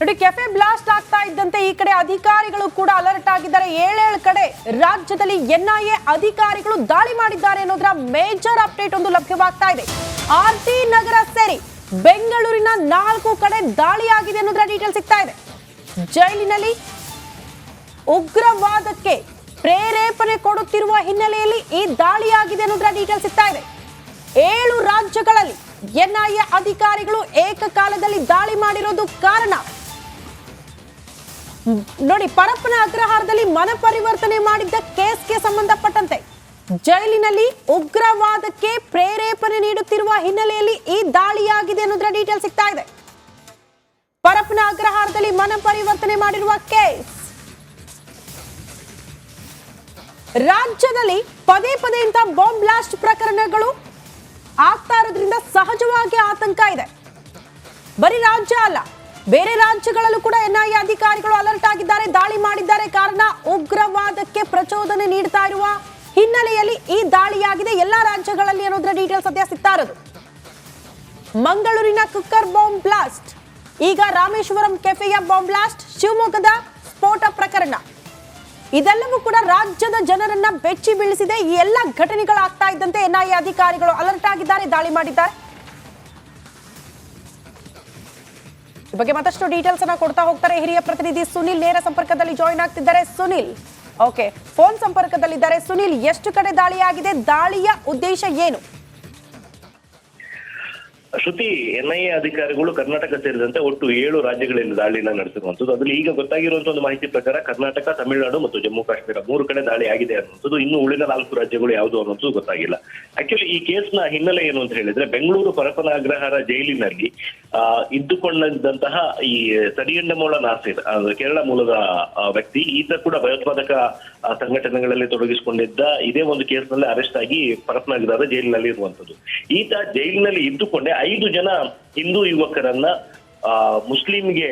ನೋಡಿ, cafe blast ಆಗ್ತಾ ಇದ್ದಂತೆ ಈ ಕಡೆ ಅಧಿಕಾರಿಗಳು ಕೂಡ ಅಲರ್ಟ್ ಆಗಿದ್ದಾರೆ. 7 ಕಡೆ ರಾಜ್ಯದಲ್ಲಿ ಎನ್ಐಎ ಅಧಿಕಾರಿಗಳು ದಾಳಿ ಮಾಡಿದ್ದಾರೆ ಅನ್ನೋದರ ಮೇಜರ್ ಅಪ್ಡೇಟ್ ಒಂದು ಲಭ್ಯವಾಗ್ತಾ ಇದೆ. ಆರ್ಟಿ ನಗರ ಸೇರಿ ಬೆಂಗಳೂರಿನ 4 ಕಡೆ ದಾಳಿಯಾಗಿದೆ ಅನ್ನೋದರ ಡೀಟೇಲ್ ಸಿಗ್ತಾ ಇದೆ. ಜೈಲಿನಲ್ಲಿ ಉಗ್ರವಾದಕ್ಕೆ ಪ್ರೇರೇಪಣೆ ಕೊಡುತ್ತಿರುವ ಹಿನ್ನೆಲೆಯಲ್ಲಿ ಈ ದಾಳಿಯಾಗಿದೆ ಅನ್ನೋದರ ಡೀಟೇಲ್ ಸಿಗ್ತಾ ಇದೆ. 7 ರಾಜ್ಯಗಳಲ್ಲಿ ಎನ್ಐಎ ಅಧಿಕಾರಿಗಳು ಏಕಕಾಲದಲ್ಲಿ ದಾಳಿ ಮಾಡಿರೋದು ಕಾರಣ. ನೋಡಿ, ಪರಪ್ಪನ ಅಗ್ರಹಾರದಲ್ಲಿ ಮನ ಪರಿವರ್ತನೆ ಮಾಡಿದ್ದ ಕೇಸ್ಗೆ ಸಂಬಂಧಪಟ್ಟಂತೆ ಜೈಲಿನಲ್ಲಿ ಉಗ್ರವಾದಕ್ಕೆ ಪ್ರೇರೇಪಣೆ ನೀಡುತ್ತಿರುವ ಹಿನ್ನೆಲೆಯಲ್ಲಿ ಈ ದಾಳಿಯಾಗಿದೆ ಅನ್ನೋದರ ಡೀಟೇಲ್ ಸಿಗ್ತಾ ಇದೆ. ಪರಪ್ಪನ ಅಗ್ರಹಾರದಲ್ಲಿ ಮನ ಪರಿವರ್ತನೆ ಮಾಡಿರುವ ಕೇಸ್. ರಾಜ್ಯದಲ್ಲಿ ಪದೇ ಪದೇ ಇಂಥ ಬಾಂಬ್ ಬ್ಲಾಸ್ಟ್ ಪ್ರಕರಣಗಳು ಆಗ್ತಾ ಇರೋದ್ರಿಂದ ಸಹಜವಾಗಿ ಆತಂಕ ಇದೆ. ಬರೀ ರಾಜ್ಯ ಅಲ್ಲ, ಬೇರೆ ರಾಜ್ಯಗಳಲ್ಲೂ ಕೂಡ ಎನ್ಐಎ ಅಧಿಕಾರಿಗಳು ಅಲರ್ಟ್ ಆಗಿದ್ದಾರೆ, ದಾಳಿ ಮಾಡಿದ್ದಾರೆ. ಕಾರಣ ಉಗ್ರವಾದಕ್ಕೆ ಪ್ರಚೋದನೆ ನೀಡ್ತಾ ಇರುವ ಹಿನ್ನೆಲೆಯಲ್ಲಿ ಈ ದಾಳಿಯಾಗಿದೆ ಎಲ್ಲಾ ರಾಜ್ಯಗಳಲ್ಲಿ ಅನ್ನೋದರ ಡೀಟೇಲ್ ಸದ್ಯ ಸಿಗ್ತಾ ಇರೋದು. ಮಂಗಳೂರಿನ ಕುಕ್ಕರ್ ಬಾಂಬ್ ಬ್ಲಾಸ್ಟ್, ಈಗ ರಾಮೇಶ್ವರಂ ಕೆಫೆಯ ಬಾಂಬ್ ಬ್ಲಾಸ್ಟ್, ಶಿವಮೊಗ್ಗದ ಸ್ಫೋಟ ಪ್ರಕರಣ, ಇದೆಲ್ಲವೂ ಕೂಡ ರಾಜ್ಯದ ಜನರನ್ನ ಬೆಚ್ಚಿ ಬೀಳಿಸಿದೆ. ಈ ಎಲ್ಲ ಘಟನೆಗಳಾಗ್ತಾ ಇದ್ದಂತೆ ಎನ್ಐಎ ಅಧಿಕಾರಿಗಳು ಅಲರ್ಟ್ ಆಗಿದ್ದಾರೆ, ದಾಳಿ ಮಾಡಿದ್ದಾರೆ. ಈ ಬಗ್ಗೆ ಮತ್ತಷ್ಟು ಡೀಟೇಲ್ಸ್ ಅನ್ನ ಕೊಡ್ತಾ ಹೋಗ್ತಾರೆ ಹಿರಿಯ ಪ್ರತಿನಿಧಿ ಸುನಿಲ್. ನೇರ ಸಂಪರ್ಕದಲ್ಲಿ ಜಾಯಿನ್ ಆಗ್ತಿದ್ದಾರೆ. ಸುನಿಲ್, ಓಕೆ, ಫೋನ್ ಸಂಪರ್ಕದಲ್ಲಿದ್ದಾರೆ. ಸುನಿಲ್, ಎಷ್ಟು ಕಡೆ ದಾಳಿಯಾಗಿದೆ, ದಾಳಿಯ ಉದ್ದೇಶ ಏನು? ಶ್ರುತಿ, ಎನ್ಐಎ ಅಧಿಕಾರಿಗಳು ಕರ್ನಾಟಕ ಸೇರಿದಂತೆ ಒಟ್ಟು 7 ರಾಜ್ಯಗಳಲ್ಲಿ ದಾಳಿನ ನಡೆಸಿರುವಂತದ್ದು. ಅದ್ರಲ್ಲಿ ಈಗ ಗೊತ್ತಾಗಿರುವಂತಹ ಒಂದು ಮಾಹಿತಿ ಪ್ರಕಾರ ಕರ್ನಾಟಕ, ತಮಿಳುನಾಡು ಮತ್ತು ಜಮ್ಮು ಕಾಶ್ಮೀರ 3 ಕಡೆ ದಾಳಿ ಆಗಿದೆ ಅನ್ನುವಂಥದ್ದು. ಇನ್ನು ಉಳಿದ 4 ರಾಜ್ಯಗಳು ಯಾವುದು ಅನ್ನೋದು ಗೊತ್ತಾಗಿಲ್ಲ. ಆಕ್ಚುಲಿ ಈ ಕೇಸ್ನ ಹಿನ್ನೆಲೆ ಏನು ಅಂತ ಹೇಳಿದ್ರೆ, ಬೆಂಗಳೂರು ಪರಪ್ಪನ ಅಗ್ರಹಾರ ಜೈಲಿನಲ್ಲಿ ಇದ್ದುಕೊಂಡಂತಹ ಈ ತಡಿಯಂಡಮೋಳ ನಾಸೀರ್, ಕೇರಳ ಮೂಲದ ವ್ಯಕ್ತಿ, ಈತ ಕೂಡ ಭಯೋತ್ಪಾದಕ ಸಂಘಟನೆಗಳಲ್ಲಿ ತೊಡಗಿಸಿಕೊಂಡಿದ್ದ. ಇದೇ ಒಂದು ಕೇಸ್ನಲ್ಲಿ ಅರೆಸ್ಟ್ ಆಗಿ ಪರಪ್ಪನ ಅಗ್ರಹಾರ ಜೈಲಿನಲ್ಲಿ ಇರುವಂತದ್ದು. ಈತ ಜೈಲಿನಲ್ಲಿ ಇದ್ದುಕೊಂಡೇ 5 ಜನ ಹಿಂದೂ ಯುವಕರನ್ನ ಮುಸ್ಲಿಂಗೆ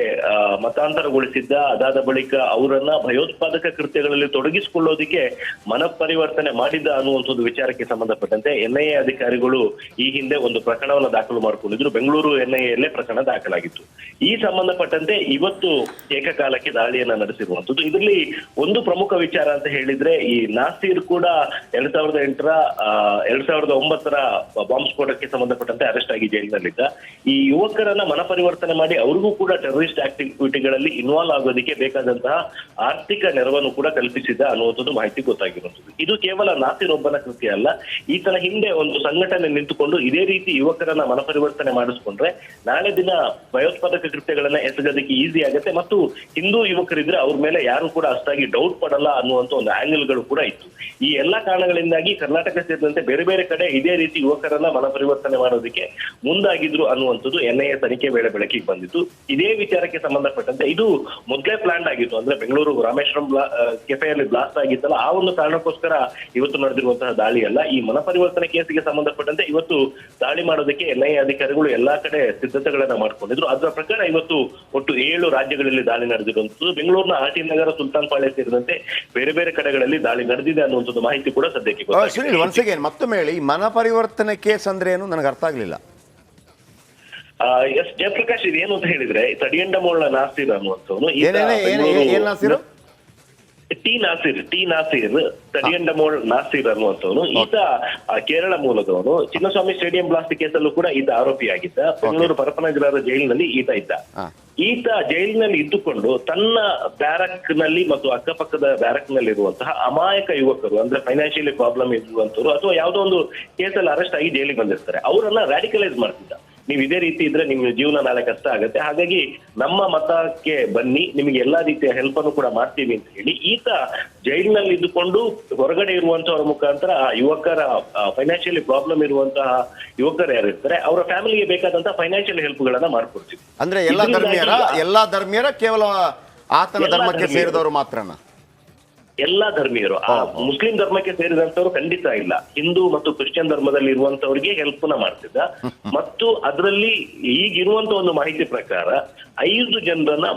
ಮತಾಂತರಗೊಳಿಸಿದ್ದ. ಅದಾದ ಬಳಿಕ ಅವರನ್ನ ಭಯೋತ್ಪಾದಕ ಕೃತ್ಯಗಳಲ್ಲಿ ತೊಡಗಿಸಿಕೊಳ್ಳೋದಕ್ಕೆ ಮನಪರಿವರ್ತನೆ ಮಾಡಿದ್ದ ಅನ್ನುವಂಥದ್ದು ವಿಚಾರಕ್ಕೆ ಸಂಬಂಧಪಟ್ಟಂತೆ ಎನ್ಐಎ ಅಧಿಕಾರಿಗಳು ಈ ಹಿಂದೆ ಒಂದು ಪ್ರಕರಣವನ್ನು ದಾಖಲು ಮಾಡಿಕೊಂಡಿದ್ರು. ಬೆಂಗಳೂರು ಎನ್ಐಎಲ್ಲೇ ಪ್ರಕರಣ ದಾಖಲಾಗಿತ್ತು. ಈ ಸಂಬಂಧಪಟ್ಟಂತೆ ಇವತ್ತು ಏಕಕಾಲಕ್ಕೆ ದಾಳಿಯನ್ನ ನಡೆಸಿರುವಂತದ್ದು. ಇದರಲ್ಲಿ ಒಂದು ಪ್ರಮುಖ ವಿಚಾರ ಅಂತ ಹೇಳಿದ್ರೆ, ಈ ನಾಸೀರ್ ಕೂಡ 2008ರ 2009ರ ಬಾಂಬ್ ಸ್ಫೋಟಕ್ಕೆ ಸಂಬಂಧಪಟ್ಟಂತೆ ಅರೆಸ್ಟ್ ಆಗಿ ಜೈಲಿನಲ್ಲಿದ್ದ. ಈ ಯುವಕರನ್ನ ಮನಪರಿವರ್ತನೆ ಮಾಡಿ ಅವ್ರಿಗೂ ಕೂಡ ಟೆರರಿಸ್ಟ್ ಆಕ್ಟಿವಿಟಿಗಳಲ್ಲಿ ಇನ್ವಾಲ್ವ್ ಆಗೋದಕ್ಕೆ ಬೇಕಾದಂತಹ ಆರ್ಥಿಕ ನೆರವನ್ನು ಕೂಡ ಕಲ್ಪಿಸಿದ್ದ ಅನ್ನುವಂಥದ್ದು ಮಾಹಿತಿ ಗೊತ್ತಾಗಿರುವಂಥದ್ದು. ಇದು ಕೇವಲ ನಾಸೀರ್ ಒಬ್ಬನ ಕೃತ್ಯ ಅಲ್ಲ. ಈತನ ಹಿಂದೆ ಒಂದು ಸಂಘಟನೆ ನಿಂತುಕೊಂಡು ಇದೇ ರೀತಿ ಯುವಕರನ್ನ ಮನಪರಿವರ್ತನೆ ಮಾಡಿಸ್ಕೊಂಡ್ರೆ ನಾಳೆ ದಿನ ಭಯೋತ್ಪಾದಕ ಕೃತ್ಯಗಳನ್ನ ಎಸಗೋದಕ್ಕೆ ಈಸಿ ಆಗುತ್ತೆ ಮತ್ತು ಹಿಂದೂ ಯುವಕರಿದ್ರೆ ಅವ್ರ ಮೇಲೆ ಯಾರು ಕೂಡ ಅಷ್ಟಾಗಿ ಡೌಟ್ ಪಡಲ್ಲ ಅನ್ನುವಂಥ ಒಂದು ಆಂಗಲ್ಗಳು ಕೂಡ ಇತ್ತು. ಈ ಎಲ್ಲಾ ಕಾರಣಗಳಿಂದಾಗಿ ಕರ್ನಾಟಕ ಸೇರಿದಂತೆ ಬೇರೆ ಬೇರೆ ಕಡೆ ಇದೇ ರೀತಿ ಯುವಕರನ್ನ ಮನಪರಿವರ್ತನೆ ಮಾಡೋದಕ್ಕೆ ಮುಂದಾಗಿದ್ರು ಅನ್ನುವಂಥದ್ದು ಎನ್ಐಎ ತನಿಖೆ ವೇಳೆ ಬೆಳಕಿಗೆ ಬಂದಿತ್ತು. ಇದೇ ವಿಚಾರಕ್ಕೆ ಸಂಬಂಧಪಟ್ಟಂತೆ ಇದು ಮೊದಲೇ ಪ್ಲಾನ್ ಆಗಿತ್ತು. ಅಂದ್ರೆ ಬೆಂಗಳೂರು ರಾಮೇಶ್ವರಂ ಕೆಫೆಯಲ್ಲಿ ಬ್ಲಾಸ್ಟ್ ಆಗಿತ್ತಲ್ಲ, ಆ ಒಂದು ಕಾರಣಕ್ಕೋಸ್ಕರ ಇವತ್ತು ನಡೆದಿರುವಂತಹ ದಾಳಿ ಅಲ್ಲ. ಈ ಮನಪರಿವರ್ತನೆ ಕೇಸಿಗೆ ಸಂಬಂಧಪಟ್ಟಂತೆ ಇವತ್ತು ದಾಳಿ ಮಾಡೋದಕ್ಕೆ ಎನ್ಐಎ ಅಧಿಕಾರಿಗಳು ಎಲ್ಲಾ ಕಡೆ ಸಿದ್ಧತೆಗಳನ್ನ ಮಾಡ್ಕೊಂಡಿದ್ರು. ಅದರ ಪ್ರಕಾರ ಇವತ್ತು ಒಟ್ಟು 7 ರಾಜ್ಯಗಳಲ್ಲಿ ದಾಳಿ ನಡೆದಿರುವಂತದ್ದು. ಬೆಂಗಳೂರಿನ ಆರ್ಟಿ ನಗರ, ಸುಲ್ತಾನ್ ಪಾಳ್ಯ ಸೇರಿದಂತೆ ಬೇರೆ ಬೇರೆ ಕಡೆಗಳಲ್ಲಿ ದಾಳಿ ನಡೆದಿದೆ ಅನ್ನುವಂಥದ್ದು ಮಾಹಿತಿ ಕೂಡ ಸದ್ಯಕ್ಕೆ ಮತ್ತೊಮ್ಮೆ ಹೇಳಿ, ಮನಪರಿವರ್ತನೆ ಕೇಸ್ ಅಂದ್ರೆ ಏನು, ನನಗೆ ಅರ್ಥ ಆಗ್ಲಿಲ್ಲ. ಎಸ್ ಜಯಪ್ರಕಾಶ್, ಇದೇನು ಅಂತ ಹೇಳಿದ್ರೆ, ತಡಿಯಂಡಮೋಳ ನಾಸೀರ್ ಅನ್ನುವಂಥವನು ಟಿ ನಾಸೀರ್ ತಡಿಯಂಡಮೋಳ್ ನಾಸೀರ್ ಅನ್ನುವಂಥವನು ಈತ ಕೇರಳ ಮೂಲದವನು. ಚಿನ್ನಸ್ವಾಮಿ ಸ್ಟೇಡಿಯಂ ಬ್ಲಾಸ್ಟ್ ಕೇಸಲ್ಲೂ ಕೂಡ ಈತ ಆರೋಪಿಯಾಗಿದ್ದ. ಬೆಂಗಳೂರು ಪರಪ್ಪನಗ್ರಹಾರ ಜೈಲಿನಲ್ಲಿ ಈತ ಇದ್ದ. ಈತ ಜೈಲಿನಲ್ಲಿ ಇದ್ದುಕೊಂಡು ತನ್ನ ಬ್ಯಾರಕ್ ನಲ್ಲಿ ಮತ್ತು ಅಕ್ಕಪಕ್ಕದ ಬ್ಯಾರಕ್ ನಲ್ಲಿ ಇರುವಂತಹ ಅಮಾಯಕ ಯುವಕರು, ಅಂದ್ರೆ ಫೈನಾನ್ಷಿಯಲಿ ಪ್ರಾಬ್ಲಮ್ ಇರುವಂತವರು ಅಥವಾ ಯಾವುದೋ ಒಂದು ಕೇಸಲ್ಲಿ ಅರೆಸ್ಟ್ ಆಗಿ ಜೈಲಿಗೆ ಬಂದಿರ್ತಾರೆ, ಅವರನ್ನ ರ್ಯಾಡಿಕಲೈಸ್ ಮಾಡ್ತಿದ್ದ. ನೀವು ಇದೇ ರೀತಿ ಇದ್ರೆ ನಿಮ್ಮ ಜೀವನ ನಾಳೆ ಕಷ್ಟ ಆಗುತ್ತೆ, ಹಾಗಾಗಿ ನಮ್ಮ ಮತಕ್ಕೆ ಬನ್ನಿ, ನಿಮಗೆ ಎಲ್ಲಾ ರೀತಿಯ ಹೆಲ್ಪ್ ಅನ್ನು ಕೂಡ ಮಾಡ್ತೀವಿ ಅಂತ ಹೇಳಿ ಈತ ಜೈಲಿನಲ್ಲಿ ಇದ್ದುಕೊಂಡು ಹೊರಗಡೆ ಇರುವಂತವರ ಮುಖಾಂತರ ಯುವಕರ ಫೈನಾನ್ಷಿಯಲಿ ಪ್ರಾಬ್ಲಮ್ ಇರುವಂತಹ ಯುವಕರು ಯಾರಿರ್ತಾರೆ ಅವರ ಫ್ಯಾಮಿಲಿಗೆ ಬೇಕಾದಂತಹ ಫೈನಾನ್ಷಿಯಲ್ ಹೆಲ್ಪ್ ಗಳನ್ನ ಮಾಡ್ಕೊಡ್ತೀವಿ. ಅಂದ್ರೆ ಎಲ್ಲಾ ಧರ್ಮೀಯರ ಕೇವಲ ಆತನ ಧರ್ಮಕ್ಕೆ ಸೇರಿದವರು ಮಾತ್ರನಾ? ಎಲ್ಲಾ ಧರ್ಮೀಯರು, ಆ ಮುಸ್ಲಿಂ ಧರ್ಮಕ್ಕೆ ಸೇರಿದಂತವ್ರು ಖಂಡಿತ ಇಲ್ಲ, ಹಿಂದೂ ಮತ್ತು ಕ್ರಿಶ್ಚಿಯನ್ ಧರ್ಮದಲ್ಲಿ ಇರುವಂತವ್ರಿಗೆ ಹೆಲ್ಪ್ ನ ಮಾಡ್ತಿದ್ದ. ಮತ್ತು ಅದರಲ್ಲಿ ಈಗಿರುವಂತ ಒಂದು ಮಾಹಿತಿ ಪ್ರಕಾರ 5 ಜನರನ್ನ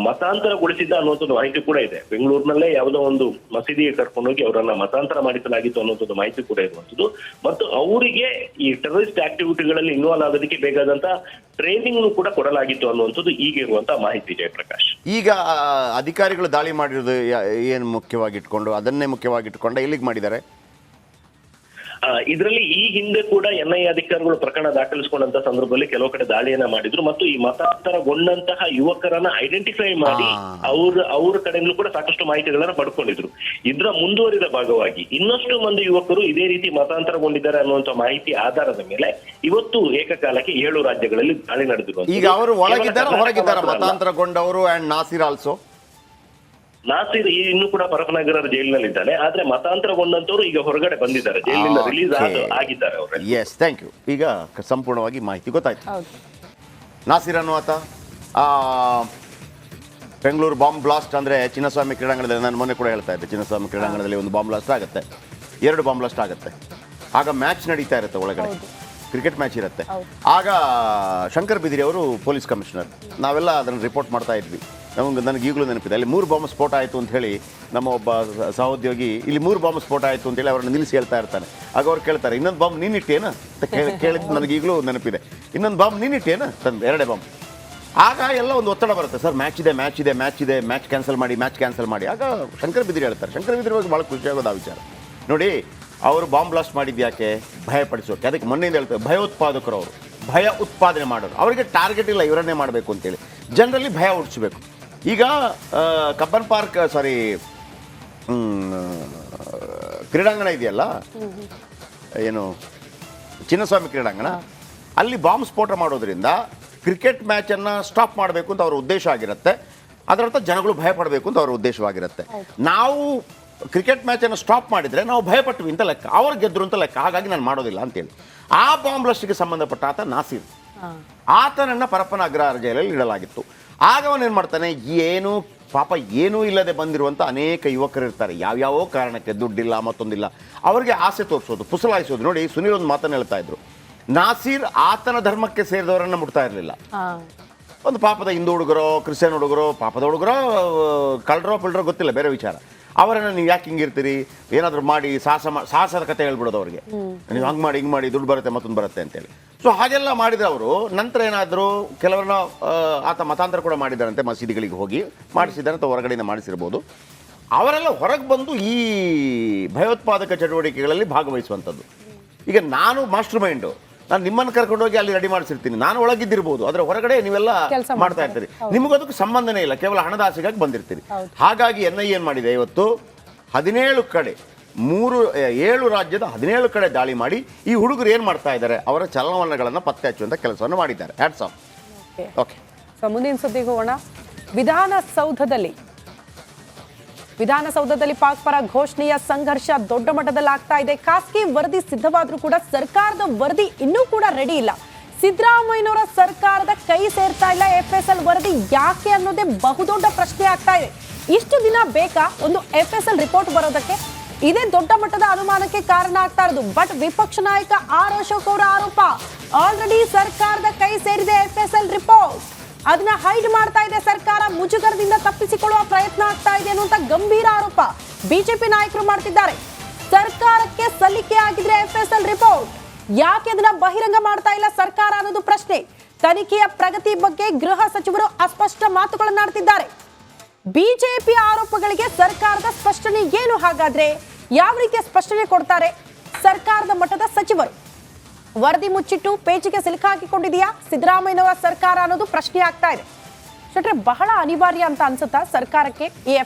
ಮತಾಂತರಗೊಳಿಸಿದ್ದ ಅನ್ನುವಂಥ ಒಂದು ಮಾಹಿತಿ ಕೂಡ ಇದೆ. ಬೆಂಗಳೂರಿನಲ್ಲೇ ಯಾವುದೋ ಒಂದು ಮಸೀದಿಗೆ ಕರ್ಕೊಂಡೋಗಿ ಅವರನ್ನ ಮತಾಂತರ ಮಾಡಿಸಲಾಗಿತ್ತು ಅನ್ನುವಂಥದ್ದು ಮಾಹಿತಿ ಕೂಡ ಇರುವಂತದ್ದು. ಮತ್ತು ಅವರಿಗೆ ಈ ಟೆರರಿಸ್ಟ್ ಆಕ್ಟಿವಿಟಿಗಳಲ್ಲಿ ಇನ್ವಾಲ್ವ್ ಆಗೋದಕ್ಕೆ ಬೇಕಾದಂತ ಟ್ರೈನಿಂಗ್ ಕೂಡ ಕೊಡಲಾಗಿತ್ತು ಅನ್ನುವಂಥದ್ದು ಈಗ ಇರುವಂತಹ ಮಾಹಿತಿ. ಜಯಪ್ರಕಾಶ್, ಈಗ ಅಧಿಕಾರಿಗಳು ದಾಳಿ ಮಾಡಿರೋದು ಏನು ಮುಖ್ಯವಾಗಿ ಇಟ್ಕೊಂಡು, ಅದನ್ನೇ ಮುಖ್ಯವಾಗಿ ಇಟ್ಕೊಂಡು ಎಲ್ಲಿಗೆ ಮಾಡಿದ್ದಾರೆ? ಇದರಲ್ಲಿ ಈ ಹಿಂದೆ ಕೂಡ NIA ಅಧಿಕಾರಿಗಳು ಪ್ರಕರಣ ದಾಖಲಿಸಿಕೊಂಡಂತ ಸಂದರ್ಭದಲ್ಲಿ ಕೆಲವು ಕಡೆ ದಾಳಿಯನ್ನ ಮಾಡಿದ್ರು ಮತ್ತು ಈ ಮತಾಂತರಗೊಂಡಂತಹ ಯುವಕರನ್ನ ಐಡೆಂಟಿಫೈ ಮಾಡಿ ಅವ್ರ ಕಡೆಯಿಂದಲೂ ಕೂಡ ಸಾಕಷ್ಟು ಮಾಹಿತಿಗಳನ್ನ ಪಡ್ಕೊಂಡಿದ್ರು. ಇದರ ಮುಂದುವರಿದ ಭಾಗವಾಗಿ ಇನ್ನಷ್ಟು ಮಂದಿ ಯುವಕರು ಇದೇ ರೀತಿ ಮತಾಂತರಗೊಂಡಿದ್ದಾರೆ ಅನ್ನುವಂತ ಮಾಹಿತಿ ಆಧಾರದ ಮೇಲೆ ಇವತ್ತು ಏಕಕಾಲಕ್ಕೆ 7 ರಾಜ್ಯಗಳಲ್ಲಿ ದಾಳಿ ನಡೆದಿರುವುದು. ಈಗ ಅವರು ಒಳಗಿದ್ದಾರೆ, ಹೊರಗಿದ್ದಾರೆ ಮತಾಂತರಗೊಂಡವರು ಅಂಡ್ ನಾಸಿರ್ ಆಲ್ಸೋ. ನಾಸಿರ್ ಇನ್ನೂ ಕೂಡ ಪರಪನಗರ ಜೈಲಿನಲ್ಲಿದ್ದಾನೆ, ಆದ್ರೆ ಮತಾಂತರಗೊಂಡಂತವ್ರು ಈಗ ಹೊರಗಡೆ ಬಂದಿದ್ದಾರೆ, ಜೈಲಿನಿಂದ ರಿಲೀಸ್ ಆಗಿದ್ದಾರೆ ಅವರು. Yes, thank you. ಈಗ ಸಂಪೂರ್ಣವಾಗಿ ಮಾಹಿತಿ ಗೊತ್ತಾಯ್ತು. ನಾಸಿರ್ ಅನ್ನುವಾತ ಬೆಂಗಳೂರು ಬಾಂಬ್ ಬ್ಲಾಸ್ಟ್ ಅಂದ್ರೆ ಚಿನ್ನಸ್ವಾಮಿ ಕ್ರೀಡಾಂಗಣದಲ್ಲಿ, ನಾನು ಮೊನ್ನೆ ಕೂಡ ಹೇಳ್ತಾ ಇದ್ದೆ, ಚಿನ್ನಸ್ವಾಮಿ ಕ್ರೀಡಾಂಗಣದಲ್ಲಿ ಒಂದು ಬಾಂಬ್ ಬ್ಲಾಸ್ಟ್ ಆಗುತ್ತೆ, 2 ಬಾಂಬ್ ಬ್ಲಾಸ್ಟ್ ಆಗುತ್ತೆ. ಆಗ ಮ್ಯಾಚ್ ನಡೀತಾ ಇರುತ್ತೆ, ಒಳಗಡೆ ಕ್ರಿಕೆಟ್ ಮ್ಯಾಚ್ ಇರುತ್ತೆ. ಆಗ ಶಂಕರ್ ಬಿದಿರಿ ಅವರು ಪೊಲೀಸ್ ಕಮಿಷನರ್, ನಾವೆಲ್ಲ ಅದನ್ನು ರಿಪೋರ್ಟ್ ಮಾಡ್ತಾ ಇದ್ವಿ. ನನಗೆ ಈಗಲೂ ನೆನಪಿದೆ, ಅಲ್ಲಿ 3 ಬಾಂಬ್ ಸ್ಫೋಟ ಆಯಿತು ಅಂತ ಹೇಳಿ ನಮ್ಮ ಒಬ್ಬ ಸಹೋದ್ಯೋಗಿ ಇಲ್ಲಿ 3 ಬಾಂಬ್ ಸ್ಫೋಟ ಆಯಿತು ಅಂತೇಳಿ ಅವ್ರನ್ನ ನಿಲ್ಲಿಸಿ ಹೇಳ್ತಾ ಇರ್ತಾನೆ. ಆಗ ಅವ್ರು ಕೇಳ್ತಾರೆ, ಇನ್ನೊಂದು ಬಾಂಬ್ ನೀನಿಟ್ಟೇನ ಅಂತ ಕೇಳಿದ್ದು ನನಗೆ ಈಗಲೂ ನೆನಪಿದೆ. ಇನ್ನೊಂದು ಬಾಂಬ್ ನೀನಿಟ್ಟೇನ ತಂದು 2 ಬಾಂಬ್. ಆಗ ಎಲ್ಲ ಒಂದು ಒತ್ತಡ ಬರುತ್ತೆ, ಸರ್ ಮ್ಯಾಚ್ ಇದೆ, ಮ್ಯಾಚ್ ಕ್ಯಾನ್ಸಲ್ ಮಾಡಿ. ಆಗ ಶಂಕರ್ ಬಿದಿರಿ ಹೇಳ್ತಾರೆ, ಶಂಕರ್ ಬಿದಿರಿ ಬಗ್ಗೆ ಭಾಳ ಖುಷಿಯಾಗೋದು ಆ ವಿಚಾರ ನೋಡಿ. ಅವರು ಬಾಂಬ್ ಬ್ಲಾಸ್ಟ್ ಮಾಡಿದ್ದು ಯಾಕೆ? ಭಯಪಡಿಸೋಕೆ. ಅದಕ್ಕೆ ಮೊನ್ನೆಯಿಂದ ಹೇಳ್ತಾರೆ, ಭಯೋತ್ಪಾದಕರು ಅವರು, ಭಯ ಉತ್ಪಾದನೆ ಮಾಡೋರು. ಅವರಿಗೆ ಟಾರ್ಗೆಟ್ ಇಲ್ಲ ಇವರನ್ನೇ ಮಾಡಬೇಕು ಅಂತೇಳಿ, ಜನರಲ್ಲಿ ಭಯ ಹುಟ್ಟಿಸ್ಬೇಕು. ಈಗ ಕಬ್ಬನ್ ಪಾರ್ಕ್ ಕ್ರೀಡಾಂಗಣ ಇದೆಯಲ್ಲ, ಏನು ಚಿನ್ನಸ್ವಾಮಿ ಕ್ರೀಡಾಂಗಣ, ಅಲ್ಲಿ ಬಾಂಬ್ ಸ್ಫೋಟ ಮಾಡೋದ್ರಿಂದ ಕ್ರಿಕೆಟ್ ಮ್ಯಾಚನ್ನು ಸ್ಟಾಪ್ ಮಾಡಬೇಕು ಅಂತ ಅವರ ಉದ್ದೇಶ ಆಗಿರುತ್ತೆ. ಅದರರ್ಥ ಜನಗಳು ಭಯ ಪಡಬೇಕು ಅಂತ ಅವರ ಉದ್ದೇಶವಾಗಿರುತ್ತೆ. ನಾವು ಕ್ರಿಕೆಟ್ ಮ್ಯಾಚನ್ನು ಸ್ಟಾಪ್ ಮಾಡಿದರೆ ನಾವು ಭಯಪಟ್ವಿ ಅಂತ ಲೆಕ್ಕ, ಅವ್ರು ಗೆದ್ರು ಅಂತ ಲೆಕ್ಕ. ಹಾಗಾಗಿ ನಾನು ಮಾಡೋದಿಲ್ಲ ಅಂತೇಳಿ ಆ ಬಾಂಬ್ ಬ್ಲಾಸ್ಟ್ಗೆ ಸಂಬಂಧಪಟ್ಟ ಆತ ನಾಸಿರ್, ಆತನನ್ನು ಪರಪ್ಪನ ಅಗ್ರಹಾರ ಜೈಲಲ್ಲಿ ಇಡಲಾಗಿತ್ತು. ಆಗ ಅವನೇನು ಮಾಡ್ತಾನೆ, ಏನೂ ಇಲ್ಲದೆ ಬಂದಿರುವಂಥ ಅನೇಕ ಯುವಕರು ಇರ್ತಾರೆ, ಯಾವ್ಯಾವೋ ಕಾರಣಕ್ಕೆ ದುಡ್ಡಿಲ್ಲ ಮತ್ತೊಂದಿಲ್ಲ, ಅವರಿಗೆ ಆಸೆ ತೋರಿಸೋದು, ಪುಸಲಾಯಿಸೋದು. ನೋಡಿ, ಸುನೀಲ್ ಒಂದು ಮಾತನ್ನು ಹೇಳ್ತಾ ಇದ್ರು, ನಾಸಿರ್ ಆತನ ಧರ್ಮಕ್ಕೆ ಸೇರಿದವರನ್ನು ಮುಟ್ತಾ ಇರಲಿಲ್ಲ. ಒಂದು ಪಾಪದ ಹಿಂದೂ ಹುಡುಗರೋ ಕ್ರಿಶ್ಚಿಯನ್ ಹುಡುಗರೋ, ಪಾಪದ ಹುಡುಗರೋ ಕಳ್ಳರೋ ಪಿಳ್ಳರೋ ಗೊತ್ತಿಲ್ಲ, ಬೇರೆ ವಿಚಾರ. ಅವರನ್ನು ನೀವು ಯಾಕೆ ಹಿಂಗಿರ್ತೀರಿ, ಏನಾದರೂ ಮಾಡಿ ಸಾಹಸದ ಕತೆ ಹೇಳ್ಬಿಡೋದು ಅವ್ರಿಗೆ, ನೀವು ಹಂಗೆ ಮಾಡಿ ಹಿಂಗೆ ಮಾಡಿ ದುಡ್ಡು ಬರುತ್ತೆ ಮತ್ತೊಂದು ಬರುತ್ತೆ ಅಂತೇಳಿ. ಸೊ ಹಾಗೆಲ್ಲ ಮಾಡಿದ್ರೆ ಅವರು ನಂತರ ಏನಾದರೂ ಕೆಲವರನ್ನ ಆತ ಮತಾಂತರ ಕೂಡ ಮಾಡಿದ್ದಾರಂತೆ, ಮಸೀದಿಗಳಿಗೆ ಹೋಗಿ ಮಾಡಿಸಿದ್ದಾರೆ ಅಂತ ಹೊರಗಡೆಯಿಂದ ಮಾಡಿಸಿರ್ಬೋದು. ಅವರೆಲ್ಲ ಹೊರಗೆ ಬಂದು ಈ ಭಯೋತ್ಪಾದಕ ಚಟುವಟಿಕೆಗಳಲ್ಲಿ ಭಾಗವಹಿಸುವಂಥದ್ದು. ಈಗ ನಾನು ಮಾಸ್ಟರ್ ಮೈಂಡು, ನಾನು ನಿಮ್ಮನ್ನು ಕರ್ಕೊಂಡೋಗಿ ಅಲ್ಲಿ ರೆಡಿ ಮಾಡಿಸಿರ್ತೀನಿ, ನಾನು ಒಳಗಿದ್ದಿರ್ಬೋದು, ಅದರ ಹೊರಗಡೆ ನೀವೆಲ್ಲ ಮಾಡ್ತಾ ಇರ್ತೀರಿ, ನಿಮಗದಕ್ಕೆ ಸಂಬಂಧನೇ ಇಲ್ಲ, ಕೇವಲ ಹಣದ ಆಸೆಗಾಗಿ ಬಂದಿರ್ತೀರಿ. ಹಾಗಾಗಿ NIA ಏನು ಮಾಡಿದೆ, ಇವತ್ತು 17 ಕಡೆ 7 ರಾಜ್ಯದ 17 ಕಡೆ ದಾಳಿ ಮಾಡಿ ಈ ಹುಡುಗರು ಏನು ಮಾಡ್ತಾ ಇದ್ದಾರೆ ಅವರ ಚಲನವಲನಗಳನ್ನು ಪತ್ತೆ ಹಚ್ಚುವಂಥ ಕೆಲಸವನ್ನು ಮಾಡಿದ್ದಾರೆ. Hats off. ಓಕೆ, ಸೊ ಮುಂದಿನ ಸುದ್ದಿಗೆ ಹೋಗೋಣ. ವಿಧಾನಸೌಧದಲ್ಲಿ ಪಾಕ್ ಪರ ಘೋಷಣೆಯ ಸಂಘರ್ಷ ದೊಡ್ಡ ಮಟ್ಟದಲ್ಲಿ ಆಗ್ತಾ ಇದೆ. ಖಾಸಗಿ ವರದಿ ಸಿದ್ಧವಾದ್ರೂ ಕೂಡ ಸರ್ಕಾರದ ವರದಿ ಇನ್ನೂ ಕೂಡ ರೆಡಿ ಇಲ್ಲ. ಸಿದ್ದರಾಮಯ್ಯನವರ ಸರ್ಕಾರದ ಕೈ ಸೇರ್ತಾ ಇಲ್ಲ FSL ವರದಿ, ಯಾಕೆ ಅನ್ನೋದೇ ಬಹುದೊಡ್ಡ ಪ್ರಶ್ನೆ ಆಗ್ತಾ ಇದೆ. ಇಷ್ಟು ದಿನ ಬೇಕಾ ಒಂದು FSL ರಿಪೋರ್ಟ್ ಬರೋದಕ್ಕೆ? ಇದೇ ದೊಡ್ಡ ಮಟ್ಟದ ಅನುಮಾನಕ್ಕೆ ಕಾರಣ ಆಗ್ತಾ ಇರೋದು. ಬಟ್ ವಿಪಕ್ಷ ನಾಯಕ ಆರ್ ಅಶೋಕ್ ಅವರ ಆರೋಪ, ಆಲ್ರೆಡಿ ಸರ್ಕಾರದ ಕೈ ಸೇರಿದೆ FSL ರಿಪೋರ್ಟ್, ಅದನ್ನ ಹೈಡ್ ಮಾಡ್ತಾ ಇದೆ ಸರ್ಕಾರ, ಮುಜುಗರದಿಂದ ತಪ್ಪಿಸಿಕೊಳ್ಳುವ ಪ್ರಯತ್ನ ಆಗ್ತಾ ಇದೆ ಅನ್ನುವಂತ ಗಂಭೀರ ಆರೋಪ ಬಿಜೆಪಿ ನಾಯಕರು ಮಾಡ್ತಿದ್ದಾರೆ. ಸರ್ಕಾರಕ್ಕೆ ಸಲ್ಲಿಕೆ ಆಗಿದ್ರೆ FSL ರಿಪೋರ್ಟ್, ಯಾಕೆ ಅದನ್ನ ಬಹಿರಂಗ ಮಾಡ್ತಾ ಇಲ್ಲ ಸರ್ಕಾರ ಅನ್ನೋದು ಪ್ರಶ್ನೆ. ತನಿಖೆಯ ಪ್ರಗತಿ ಬಗ್ಗೆ ಗೃಹ ಸಚಿವರು ಅಸ್ಪಷ್ಟ ಮಾತುಗಳನ್ನಾಡ್ತಿದ್ದಾರೆ. ಬಿಜೆಪಿ ಆರೋಪಗಳಿಗೆ ಸರ್ಕಾರದ ಸ್ಪಷ್ಟನೆ ಏನು? ಹಾಗಾದ್ರೆ ಯಾವ ರೀತಿಯ ಸ್ಪಷ್ಟನೆ ಕೊಡ್ತಾರೆ ಸರ್ಕಾರದ ಮಟ್ಟದ ಸಚಿವರು? ವರದಿ ಮುಚ್ಚಿಟ್ಟು ಪೇಚಿಗೆ ಸಿಲುಕಾಕಿಕೊಂಡಿದೆಯಾ ಸಿದ್ದರಾಮಯ್ಯನವರ ಸರ್ಕಾರ ಅನ್ನೋದು ಪ್ರಶ್ನೆ ಆಗ್ತಾ ಇದೆ. ಬಹಳ ಅನಿವಾರ್ಯ ಅಂತ ಅನ್ಸುತ್ತಾ ಸರ್ಕಾರಕ್ಕೆ ಈ